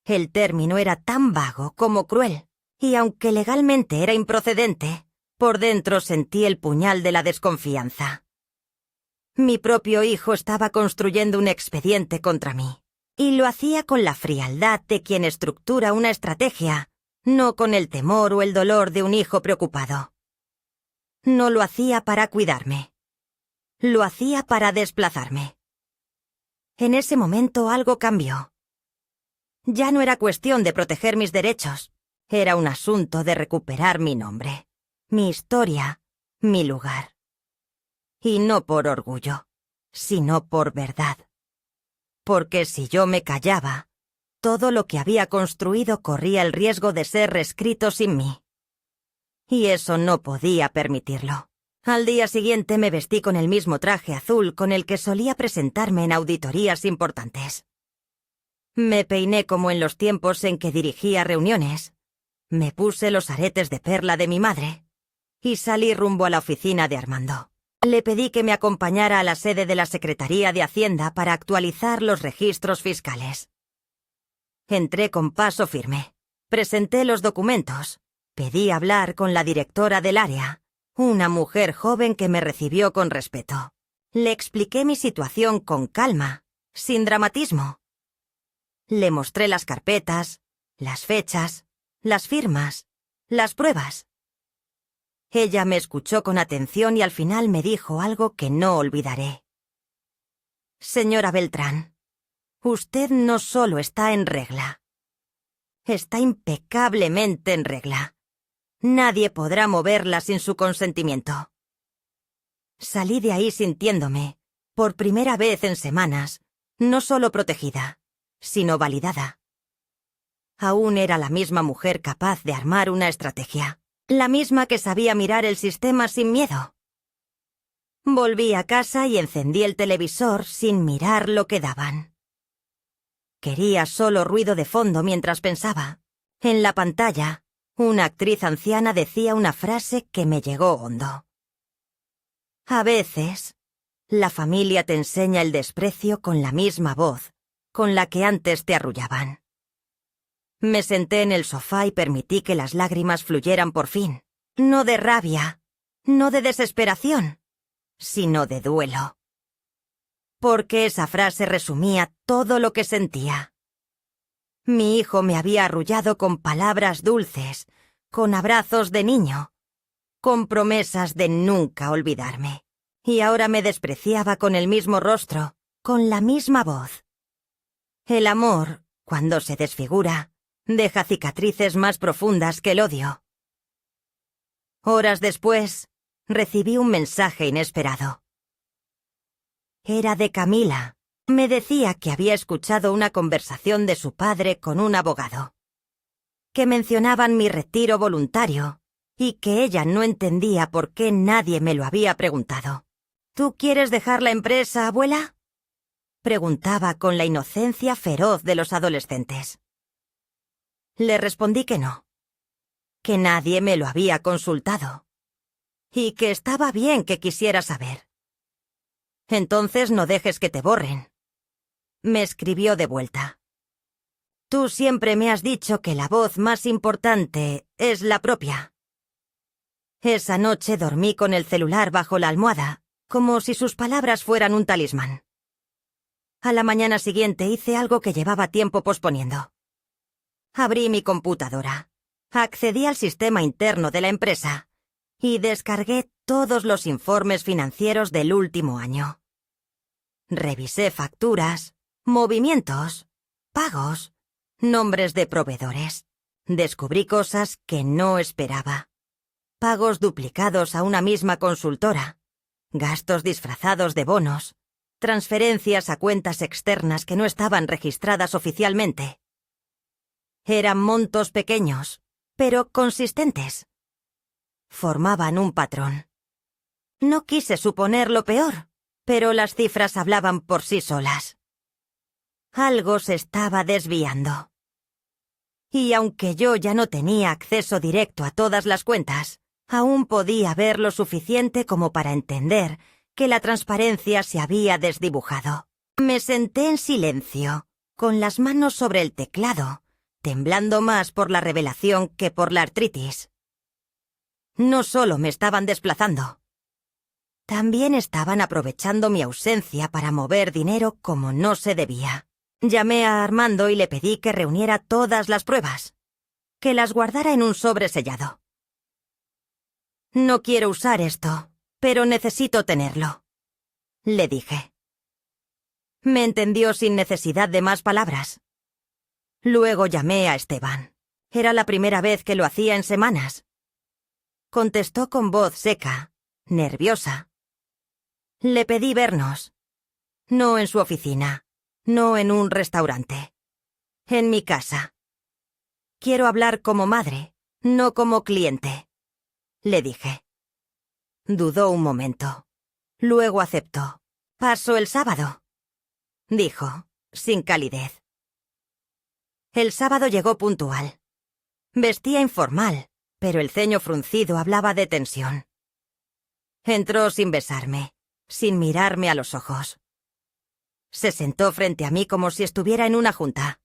El término era tan vago como cruel, y aunque legalmente era improcedente, por dentro sentí el puñal de la desconfianza. Mi propio hijo estaba construyendo un expediente contra mí, y lo hacía con la frialdad de quien estructura una estrategia, no con el temor o el dolor de un hijo preocupado. No lo hacía para cuidarme. Lo hacía para desplazarme. En ese momento algo cambió. Ya no era cuestión de proteger mis derechos, era un asunto de recuperar mi nombre, mi historia, mi lugar. Y no por orgullo, sino por verdad. Porque si yo me callaba, todo lo que había construido corría el riesgo de ser reescrito sin mí. Y eso no podía permitirlo. Al día siguiente me vestí con el mismo traje azul con el que solía presentarme en auditorías importantes. Me peiné como en los tiempos en que dirigía reuniones. Me puse los aretes de perla de mi madre y salí rumbo a la oficina de Armando. Le pedí que me acompañara a la sede de la Secretaría de Hacienda para actualizar los registros fiscales. Entré con paso firme. Presenté los documentos. Pedí hablar con la directora del área, una mujer joven que me recibió con respeto. Le expliqué mi situación con calma, sin dramatismo. Le mostré las carpetas, las fechas, las firmas, las pruebas. Ella me escuchó con atención y al final me dijo algo que no olvidaré. «Señora Beltrán, usted no solo está en regla. Está impecablemente en regla. Nadie podrá moverla sin su consentimiento». Salí de ahí sintiéndome, por primera vez en semanas, no solo protegida, sino validada. Aún era la misma mujer capaz de armar una estrategia, la misma que sabía mirar el sistema sin miedo. Volví a casa y encendí el televisor sin mirar lo que daban. Quería solo ruido de fondo mientras pensaba. En la pantalla, una actriz anciana decía una frase que me llegó hondo. A veces, la familia te enseña el desprecio con la misma voz con la que antes te arrullaban. Me senté en el sofá y permití que las lágrimas fluyeran por fin, no de rabia, no de desesperación, sino de duelo. Porque esa frase resumía todo lo que sentía. Mi hijo me había arrullado con palabras dulces, con abrazos de niño, con promesas de nunca olvidarme. Y ahora me despreciaba con el mismo rostro, con la misma voz. El amor, cuando se desfigura, deja cicatrices más profundas que el odio. Horas después, recibí un mensaje inesperado. Era de Camila. Me decía que había escuchado una conversación de su padre con un abogado, que mencionaban mi retiro voluntario y que ella no entendía por qué nadie me lo había preguntado. ¿Tú quieres dejar la empresa, abuela?, preguntaba con la inocencia feroz de los adolescentes. Le respondí que no, que nadie me lo había consultado, y que estaba bien que quisiera saber. Entonces no dejes que te borren. Me escribió de vuelta. Tú siempre me has dicho que la voz más importante es la propia. Esa noche dormí con el celular bajo la almohada, como si sus palabras fueran un talismán. A la mañana siguiente hice algo que llevaba tiempo posponiendo. Abrí mi computadora, accedí al sistema interno de la empresa y descargué todos los informes financieros del último año. Revisé facturas, movimientos, pagos, nombres de proveedores. Descubrí cosas que no esperaba. Pagos duplicados a una misma consultora, gastos disfrazados de bonos, transferencias a cuentas externas que no estaban registradas oficialmente. Eran montos pequeños, pero consistentes. Formaban un patrón. No quise suponer lo peor, pero las cifras hablaban por sí solas. Algo se estaba desviando. Y aunque yo ya no tenía acceso directo a todas las cuentas, aún podía ver lo suficiente como para entender que la transparencia se había desdibujado. Me senté en silencio, con las manos sobre el teclado, temblando más por la revelación que por la artritis. No solo me estaban desplazando, también estaban aprovechando mi ausencia para mover dinero como no se debía. Llamé a Armando y le pedí que reuniera todas las pruebas, que las guardara en un sobre sellado. No quiero usar esto, pero necesito tenerlo, le dije. Me entendió sin necesidad de más palabras. Luego llamé a Esteban. Era la primera vez que lo hacía en semanas. Contestó con voz seca, nerviosa. Le pedí vernos. No en su oficina, no en un restaurante. En mi casa. Quiero hablar como madre, no como cliente, le dije. Dudó un momento. Luego aceptó. «Paso el sábado», dijo, sin calidez. El sábado llegó puntual. Vestía informal, pero el ceño fruncido hablaba de tensión. Entró sin besarme, sin mirarme a los ojos. Se sentó frente a mí como si estuviera en una junta.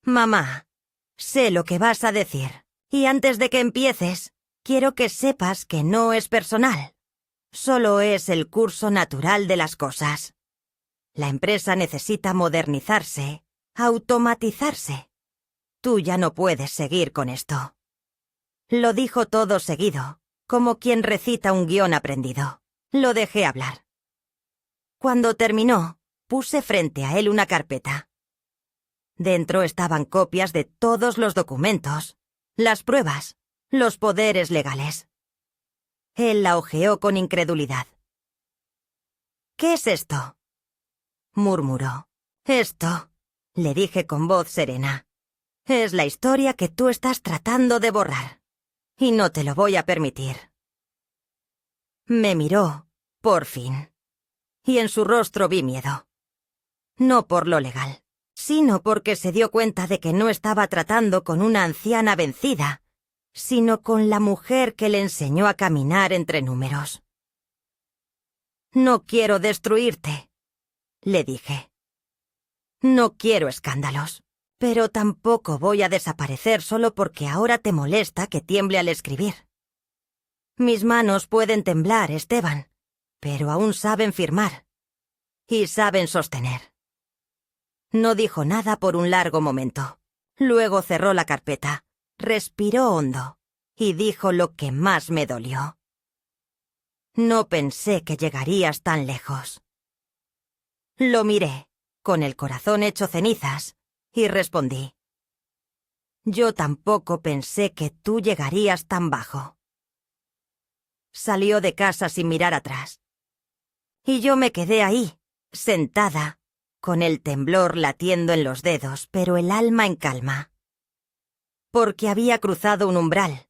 «Mamá, sé lo que vas a decir, y antes de que empieces, quiero que sepas que no es personal. Solo es el curso natural de las cosas. La empresa necesita modernizarse, automatizarse. Tú ya no puedes seguir con esto». Lo dijo todo seguido, como quien recita un guión aprendido. Lo dejé hablar. Cuando terminó, puse frente a él una carpeta. Dentro estaban copias de todos los documentos, las pruebas, los poderes legales. Él la hojeó con incredulidad. «¿Qué es esto?», murmuró. «Esto», le dije con voz serena, «es la historia que tú estás tratando de borrar, y no te lo voy a permitir». Me miró, por fin, y en su rostro vi miedo. No por lo legal, sino porque se dio cuenta de que no estaba tratando con una anciana vencida, sino con la mujer que le enseñó a caminar entre números. «No quiero destruirte», le dije. «No quiero escándalos, pero tampoco voy a desaparecer solo porque ahora te molesta que tiemble al escribir. Mis manos pueden temblar, Esteban, pero aún saben firmar. Y saben sostener». No dijo nada por un largo momento. Luego cerró la carpeta, respiró hondo y dijo lo que más me dolió. «No pensé que llegarías tan lejos». Lo miré, con el corazón hecho cenizas, y respondí. «Yo tampoco pensé que tú llegarías tan bajo». Salió de casa sin mirar atrás. Y yo me quedé ahí, sentada, con el temblor latiendo en los dedos, pero el alma en calma. Porque había cruzado un umbral.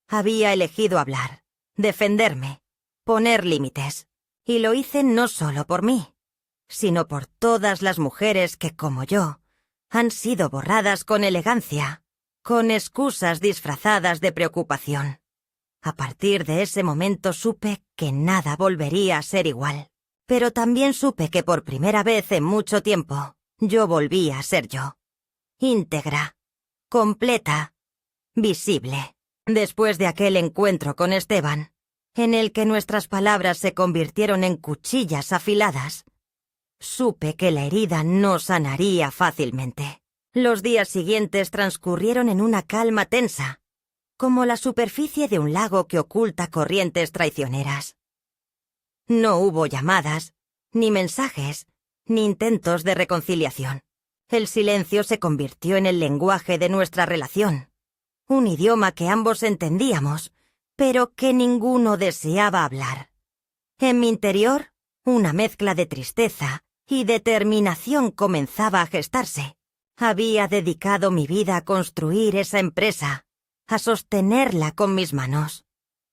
Había elegido hablar, defenderme, poner límites. Y lo hice no solo por mí, sino por todas las mujeres que, como yo, han sido borradas con elegancia, con excusas disfrazadas de preocupación. A partir de ese momento supe que nada volvería a ser igual. Pero también supe que por primera vez en mucho tiempo, yo volvía a ser yo. Íntegra, completa, visible. Después de aquel encuentro con Esteban, en el que nuestras palabras se convirtieron en cuchillas afiladas, supe que la herida no sanaría fácilmente. Los días siguientes transcurrieron en una calma tensa, como la superficie de un lago que oculta corrientes traicioneras. No hubo llamadas, ni mensajes, ni intentos de reconciliación. El silencio se convirtió en el lenguaje de nuestra relación, un idioma que ambos entendíamos, pero que ninguno deseaba hablar. En mi interior, una mezcla de tristeza y determinación comenzaba a gestarse. Había dedicado mi vida a construir esa empresa, a sostenerla con mis manos,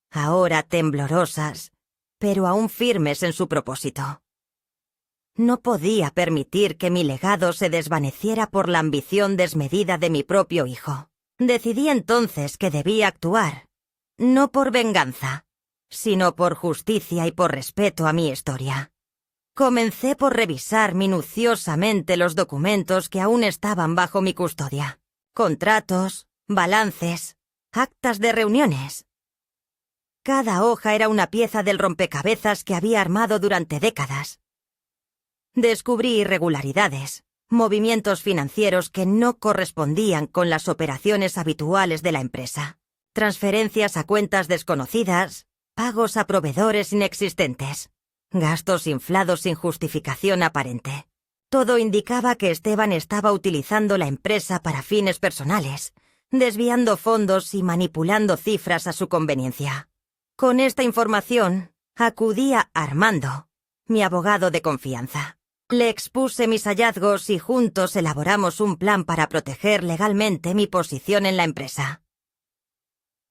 ahora temblorosas, pero aún firmes en su propósito. No podía permitir que mi legado se desvaneciera por la ambición desmedida de mi propio hijo. Decidí entonces que debía actuar, no por venganza, sino por justicia y por respeto a mi historia. Comencé por revisar minuciosamente los documentos que aún estaban bajo mi custodia. Contratos, balances, actas de reuniones. Cada hoja era una pieza del rompecabezas que había armado durante décadas. Descubrí irregularidades, movimientos financieros que no correspondían con las operaciones habituales de la empresa, transferencias a cuentas desconocidas, pagos a proveedores inexistentes, gastos inflados sin justificación aparente. Todo indicaba que Esteban estaba utilizando la empresa para fines personales, desviando fondos y manipulando cifras a su conveniencia. Con esta información, acudí a Armando, mi abogado de confianza. Le expuse mis hallazgos y juntos elaboramos un plan para proteger legalmente mi posición en la empresa.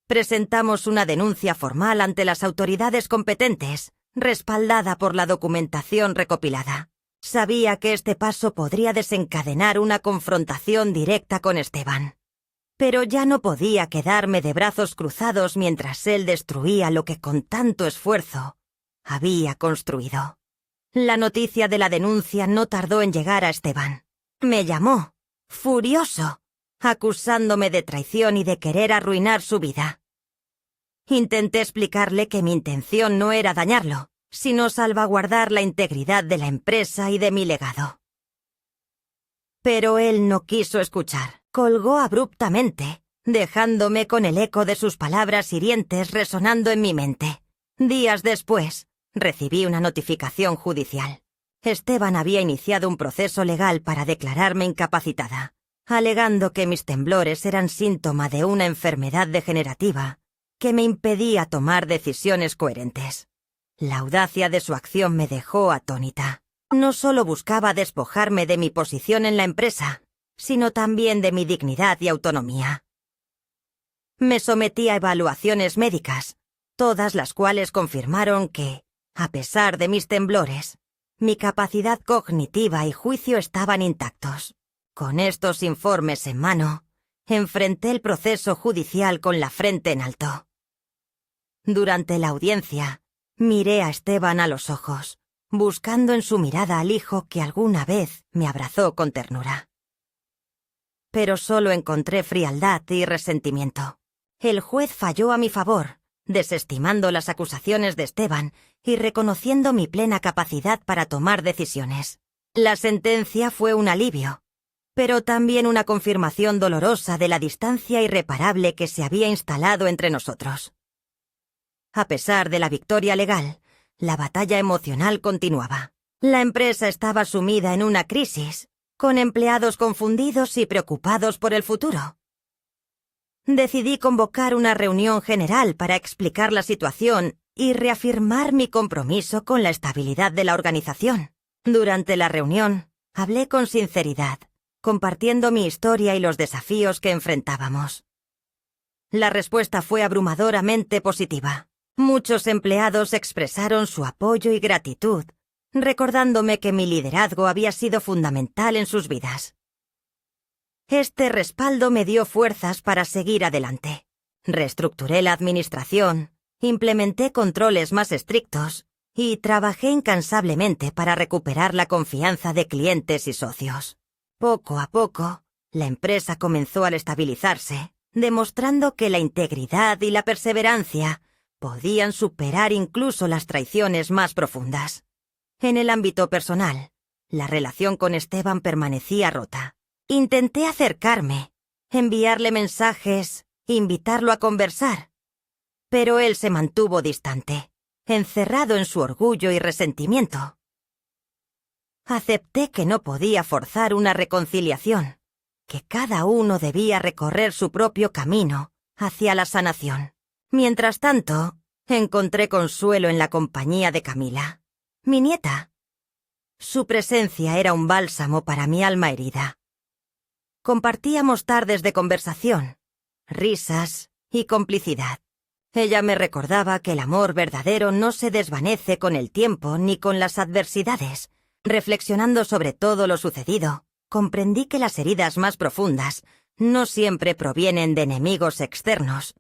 Presentamos una denuncia formal ante las autoridades competentes, respaldada por la documentación recopilada. Sabía que este paso podría desencadenar una confrontación directa con Esteban. Pero ya no podía quedarme de brazos cruzados mientras él destruía lo que con tanto esfuerzo había construido. La noticia de la denuncia no tardó en llegar a Esteban. Me llamó, furioso, acusándome de traición y de querer arruinar su vida. Intenté explicarle que mi intención no era dañarlo, sino salvaguardar la integridad de la empresa y de mi legado. Pero él no quiso escuchar. Colgó abruptamente, dejándome con el eco de sus palabras hirientes resonando en mi mente. Días después, recibí una notificación judicial. Esteban había iniciado un proceso legal para declararme incapacitada, alegando que mis temblores eran síntoma de una enfermedad degenerativa que me impedía tomar decisiones coherentes. La audacia de su acción me dejó atónita. No solo buscaba despojarme de mi posición en la empresa, sino también de mi dignidad y autonomía. Me sometí a evaluaciones médicas, todas las cuales confirmaron que, a pesar de mis temblores, mi capacidad cognitiva y juicio estaban intactos. Con estos informes en mano, enfrenté el proceso judicial con la frente en alto. Durante la audiencia, miré a Esteban a los ojos, buscando en su mirada al hijo que alguna vez me abrazó con ternura. Pero solo encontré frialdad y resentimiento. El juez falló a mi favor, desestimando las acusaciones de Esteban y reconociendo mi plena capacidad para tomar decisiones. La sentencia fue un alivio, pero también una confirmación dolorosa de la distancia irreparable que se había instalado entre nosotros. A pesar de la victoria legal, la batalla emocional continuaba. La empresa estaba sumida en una crisis, con empleados confundidos y preocupados por el futuro. Decidí convocar una reunión general para explicar la situación y reafirmar mi compromiso con la estabilidad de la organización. Durante la reunión, hablé con sinceridad, compartiendo mi historia y los desafíos que enfrentábamos. La respuesta fue abrumadoramente positiva. Muchos empleados expresaron su apoyo y gratitud, recordándome que mi liderazgo había sido fundamental en sus vidas. Este respaldo me dio fuerzas para seguir adelante. Reestructuré la administración, implementé controles más estrictos y trabajé incansablemente para recuperar la confianza de clientes y socios. Poco a poco, la empresa comenzó a estabilizarse, demostrando que la integridad y la perseverancia podían superar incluso las traiciones más profundas. En el ámbito personal, la relación con Esteban permanecía rota. Intenté acercarme, enviarle mensajes, invitarlo a conversar, pero él se mantuvo distante, encerrado en su orgullo y resentimiento. Acepté que no podía forzar una reconciliación, que cada uno debía recorrer su propio camino hacia la sanación. Mientras tanto, encontré consuelo en la compañía de Camila, mi nieta. Su presencia era un bálsamo para mi alma herida. Compartíamos tardes de conversación, risas y complicidad. Ella me recordaba que el amor verdadero no se desvanece con el tiempo ni con las adversidades. Reflexionando sobre todo lo sucedido, comprendí que las heridas más profundas no siempre provienen de enemigos externos,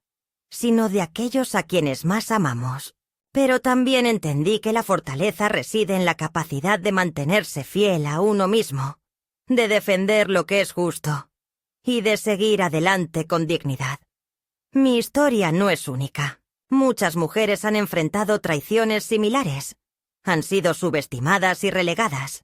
sino de aquellos a quienes más amamos. Pero también entendí que la fortaleza reside en la capacidad de mantenerse fiel a uno mismo, de defender lo que es justo y de seguir adelante con dignidad. Mi historia no es única. Muchas mujeres han enfrentado traiciones similares, han sido subestimadas y relegadas.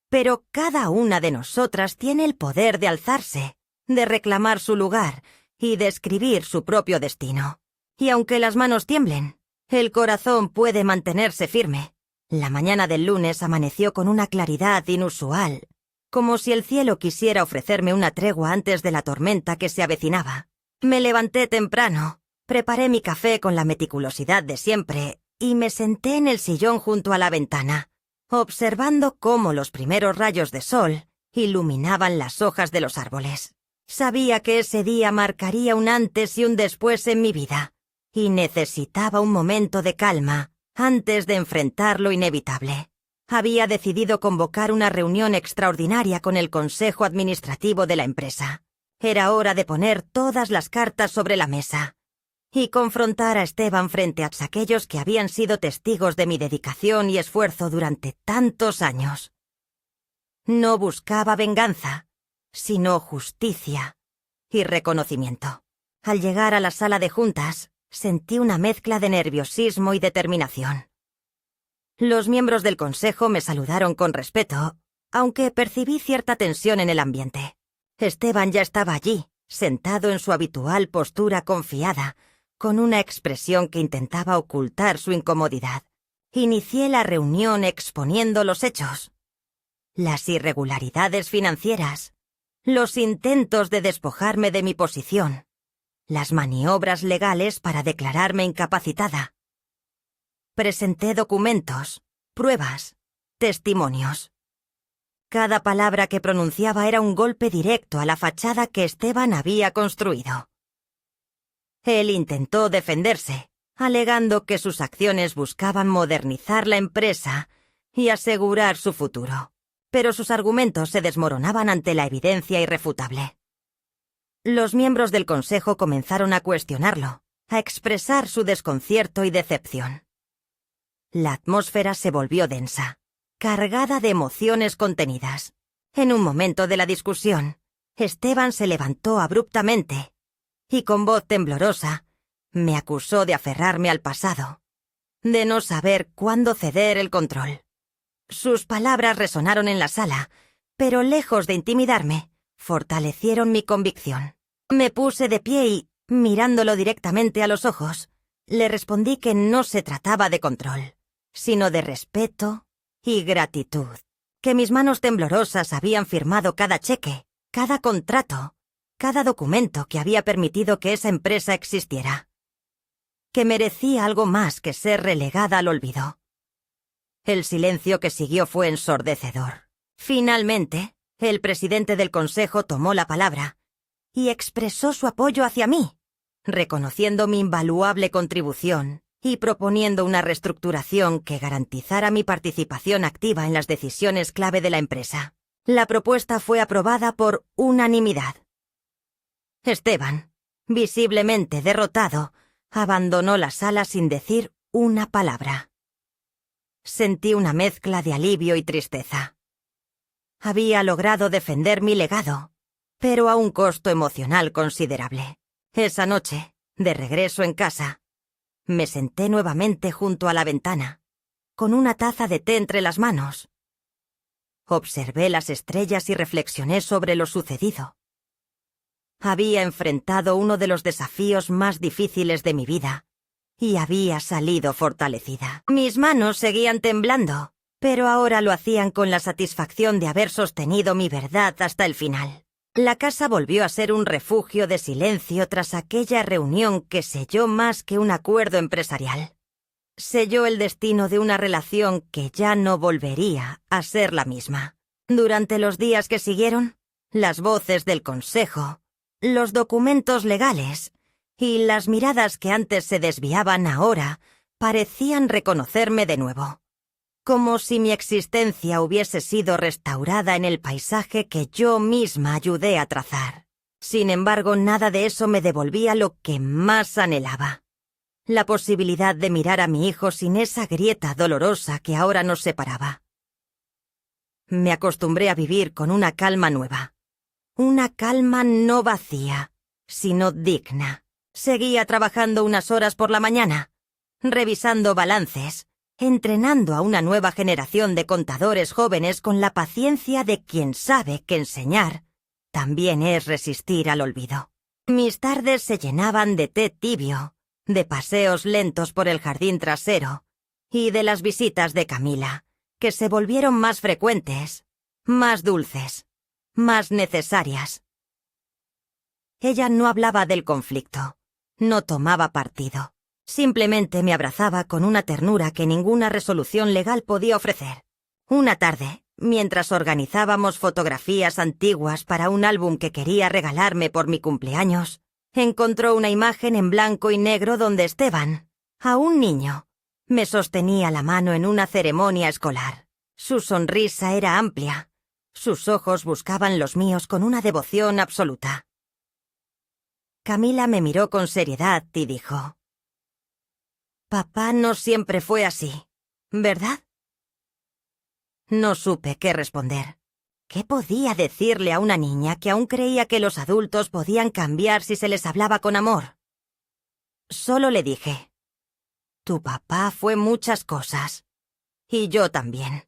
Pero cada una de nosotras tiene el poder de alzarse, de reclamar su lugar y de escribir su propio destino. Y aunque las manos tiemblen, el corazón puede mantenerse firme. La mañana del lunes amaneció con una claridad inusual, como si el cielo quisiera ofrecerme una tregua antes de la tormenta que se avecinaba. Me levanté temprano, preparé mi café con la meticulosidad de siempre y me senté en el sillón junto a la ventana, observando cómo los primeros rayos de sol iluminaban las hojas de los árboles. Sabía que ese día marcaría un antes y un después en mi vida, y necesitaba un momento de calma antes de enfrentar lo inevitable. Había decidido convocar una reunión extraordinaria con el consejo administrativo de la empresa. Era hora de poner todas las cartas sobre la mesa y confrontar a Esteban frente a aquellos que habían sido testigos de mi dedicación y esfuerzo durante tantos años. No buscaba venganza, sino justicia y reconocimiento. Al llegar a la sala de juntas, sentí una mezcla de nerviosismo y determinación. Los miembros del consejo me saludaron con respeto, aunque percibí cierta tensión en el ambiente. Esteban ya estaba allí, sentado en su habitual postura confiada, con una expresión que intentaba ocultar su incomodidad. Inicié la reunión exponiendo los hechos. Las irregularidades financieras, los intentos de despojarme de mi posición, las maniobras legales para declararme incapacitada. Presenté documentos, pruebas, testimonios. Cada palabra que pronunciaba era un golpe directo a la fachada que Esteban había construido. Él intentó defenderse, alegando que sus acciones buscaban modernizar la empresa y asegurar su futuro, pero sus argumentos se desmoronaban ante la evidencia irrefutable. Los miembros del consejo comenzaron a cuestionarlo, a expresar su desconcierto y decepción. La atmósfera se volvió densa, cargada de emociones contenidas. En un momento de la discusión, Esteban se levantó abruptamente y con voz temblorosa me acusó de aferrarme al pasado, de no saber cuándo ceder el control. Sus palabras resonaron en la sala, pero lejos de intimidarme, fortalecieron mi convicción. Me puse de pie y, mirándolo directamente a los ojos, le respondí que no se trataba de control, sino de respeto y gratitud, que mis manos temblorosas habían firmado cada cheque, cada contrato, cada documento que había permitido que esa empresa existiera, que merecía algo más que ser relegada al olvido. El silencio que siguió fue ensordecedor. Finalmente, el presidente del consejo tomó la palabra y expresó su apoyo hacia mí. reconociendo mi invaluable contribución y proponiendo una reestructuración que garantizara mi participación activa en las decisiones clave de la empresa. La propuesta fue aprobada por unanimidad. Esteban, visiblemente derrotado, abandonó la sala sin decir una palabra. Sentí una mezcla de alivio y tristeza. Había logrado defender mi legado, pero a un costo emocional considerable. Esa noche, de regreso en casa, me senté nuevamente junto a la ventana, con una taza de té entre las manos. Observé las estrellas y reflexioné sobre lo sucedido. Había enfrentado uno de los desafíos más difíciles de mi vida y había salido fortalecida. Mis manos seguían temblando, pero ahora lo hacían con la satisfacción de haber sostenido mi verdad hasta el final. La casa volvió a ser un refugio de silencio tras aquella reunión que selló más que un acuerdo empresarial. Selló el destino de una relación que ya no volvería a ser la misma. Durante los días que siguieron, las voces del consejo, los documentos legales y las miradas que antes se desviaban ahora parecían reconocerme de nuevo, como si mi existencia hubiese sido restaurada en el paisaje que yo misma ayudé a trazar. Sin embargo, nada de eso me devolvía lo que más anhelaba: la posibilidad de mirar a mi hijo sin esa grieta dolorosa que ahora nos separaba. Me acostumbré a vivir con una calma nueva. Una calma no vacía, sino digna. Seguía trabajando unas horas por la mañana, revisando balances, entrenando a una nueva generación de contadores jóvenes con la paciencia de quien sabe que enseñar también es resistir al olvido. Mis tardes se llenaban de té tibio, de paseos lentos por el jardín trasero y de las visitas de Camila, que se volvieron más frecuentes, más dulces, más necesarias. Ella no hablaba del conflicto, no tomaba partido. Simplemente me abrazaba con una ternura que ninguna resolución legal podía ofrecer. Una tarde, mientras organizábamos fotografías antiguas para un álbum que quería regalarme por mi cumpleaños, encontró una imagen en blanco y negro donde Esteban, aún niño, me sostenía la mano en una ceremonia escolar. Su sonrisa era amplia. Sus ojos buscaban los míos con una devoción absoluta. Camila me miró con seriedad y dijo: «Papá no siempre fue así, ¿verdad?». No supe qué responder. ¿Qué podía decirle a una niña que aún creía que los adultos podían cambiar si se les hablaba con amor? Solo le dije: «Tu papá fue muchas cosas, y yo también.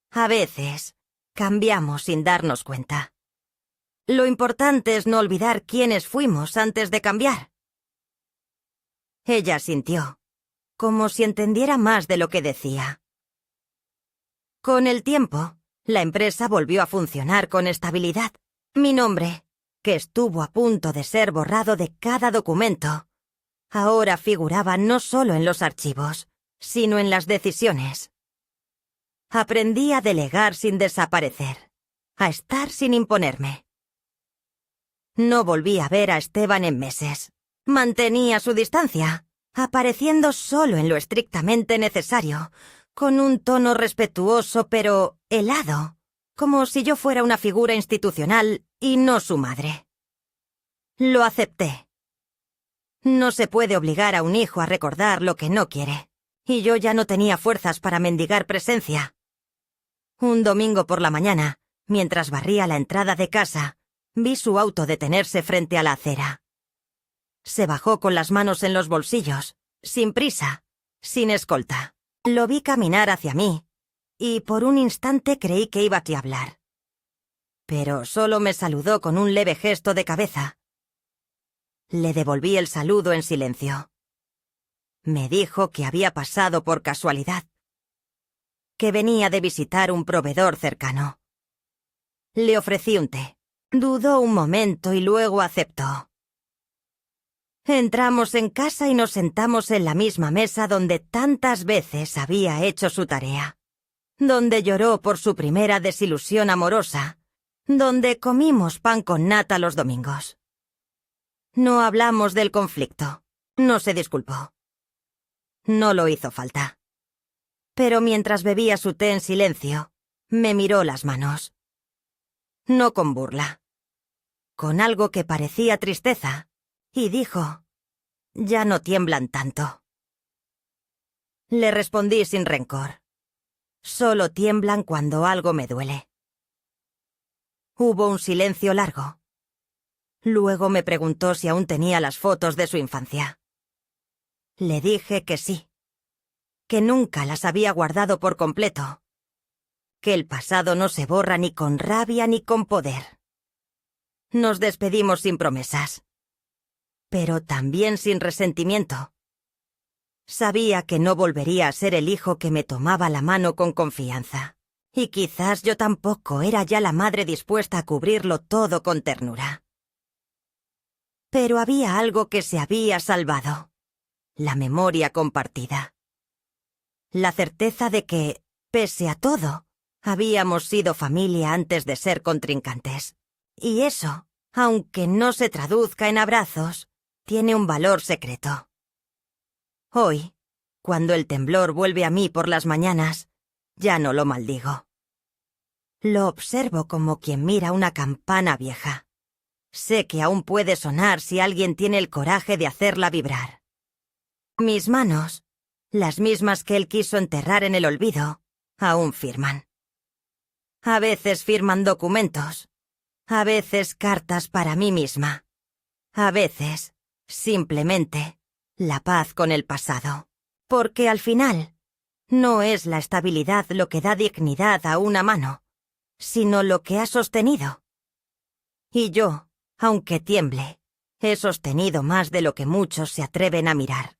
A veces cambiamos sin darnos cuenta. Lo importante es no olvidar quiénes fuimos antes de cambiar». Ella sintió, como si entendiera más de lo que decía. Con el tiempo, la empresa volvió a funcionar con estabilidad. Mi nombre, que estuvo a punto de ser borrado de cada documento, ahora figuraba no solo en los archivos, sino en las decisiones. Aprendí a delegar sin desaparecer, a estar sin imponerme. No volví a ver a Esteban en meses. Mantenía su distancia, apareciendo solo en lo estrictamente necesario, con un tono respetuoso pero helado, como si yo fuera una figura institucional y no su madre. Lo acepté. No se puede obligar a un hijo a recordar lo que no quiere, y yo ya no tenía fuerzas para mendigar presencia. Un domingo por la mañana, mientras barría la entrada de casa, vi su auto detenerse frente a la acera. Se bajó con las manos en los bolsillos, sin prisa, sin escolta. Lo vi caminar hacia mí, y por un instante creí que iba a hablar. Pero solo me saludó con un leve gesto de cabeza. Le devolví el saludo en silencio. Me dijo que había pasado por casualidad, que venía de visitar un proveedor cercano. Le ofrecí un té. Dudó un momento y luego aceptó. Entramos en casa y nos sentamos en la misma mesa donde tantas veces había hecho su tarea, donde lloró por su primera desilusión amorosa, donde comimos pan con nata los domingos. No hablamos del conflicto. No se disculpó. No lo hizo falta. Pero mientras bebía su té en silencio, me miró las manos. No con burla. Con algo que parecía tristeza, y dijo: «Ya no tiemblan tanto». Le respondí sin rencor: «Solo tiemblan cuando algo me duele». Hubo un silencio largo. Luego me preguntó si aún tenía las fotos de su infancia. Le dije que sí, que nunca las había guardado por completo, que el pasado no se borra ni con rabia ni con poder. Nos despedimos sin promesas, pero también sin resentimiento. Sabía que no volvería a ser el hijo que me tomaba la mano con confianza, y quizás yo tampoco era ya la madre dispuesta a cubrirlo todo con ternura. Pero había algo que se había salvado: la memoria compartida. La certeza de que, pese a todo, habíamos sido familia antes de ser contrincantes. Y eso, aunque no se traduzca en abrazos, tiene un valor secreto. Hoy, cuando el temblor vuelve a mí por las mañanas, ya no lo maldigo. Lo observo como quien mira una campana vieja. Sé que aún puede sonar si alguien tiene el coraje de hacerla vibrar. Mis manos, las mismas que él quiso enterrar en el olvido, aún firman. A veces firman documentos, a veces cartas para mí misma, a veces, simplemente, la paz con el pasado. Porque al final, no es la estabilidad lo que da dignidad a una mano, sino lo que ha sostenido. Y yo, aunque tiemble, he sostenido más de lo que muchos se atreven a mirar.